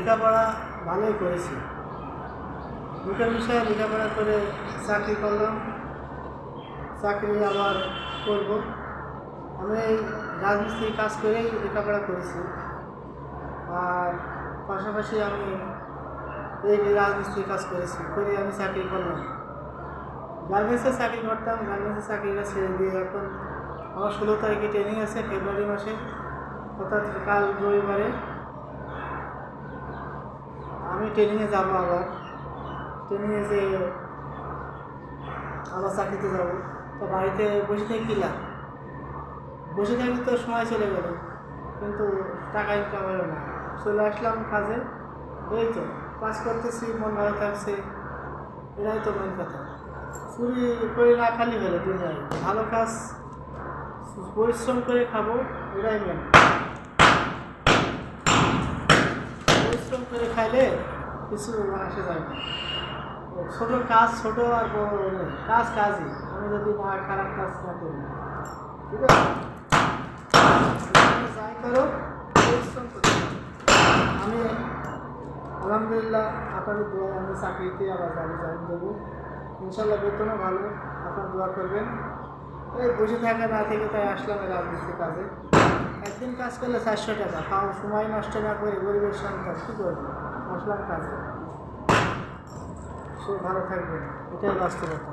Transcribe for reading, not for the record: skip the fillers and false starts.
লেখাপড়া ভালোই করেছি। দুঃখের বিষয়ে লেখাপড়া করে চাকরি করলাম, চাকরি আবার করব। আমি এই রাজমিস্ত্রির কাজ করেই লেখাপড়া করেছি, আর পাশাপাশি আমি এই রাজমিস্ত্রির কাজ করে আমি চাকরি করলাম। গার্মেন্টসে চাকরি করতাম, গার্মেন্টসের চাকরিটা ছেড়ে দিয়ে এখন আমার 16 তারিখে ট্রেনিং আছে, ফেব্রুয়ারি মাসে, অর্থাৎ কাল রবিবারে আমি ট্রেনিংয়ে যাব। আবার ট্রেনিংয়ে যে আবার চাকরিতে যাব, তো বাড়িতে বসে থেকে কী লাভ? বসে থাকি তো সময় চলে গেল, কিন্তু টাকা ইনকাম হলো না। চলে আসলাম কাজে, এই তো কাজ করতেছি, মন ভালো থাকছে, এটাই তো মেন কথা। চুরি করে না খালি হলো দুনিয়ায়, ভালো কাজ পরিশ্রম করে খাবো, এটাই মেন। পরিশ্রম করে খাইলে কিছু আসে যায় না। ছোটো কাজ ছোটো আর বড় নেই, কাজ কাজই। আমি যদি না খারাপ কাজ না করি, ঠিক আছে, যাই করো পরিশ্রম করতে। আমি আলহামদুলিল্লাহ আপনাদের দোয়া, আমি চাকরিতে আবার জয়েন দেবো ইনশাল্লাহ। বেতনও ভালো, আপনার দোয়া করবেন। এই বসে থাকা না থেকে তাই আসলাম রাজমিস্ত্রির কাজে। একদিন কাজ করলে 400 টাকা, খাওয়া সময় নষ্ট না করে গরিবের সন্তান কী করবে, আসলাম কাজে। সব ভালো থাকবেন, এটাই বাস্তবতা।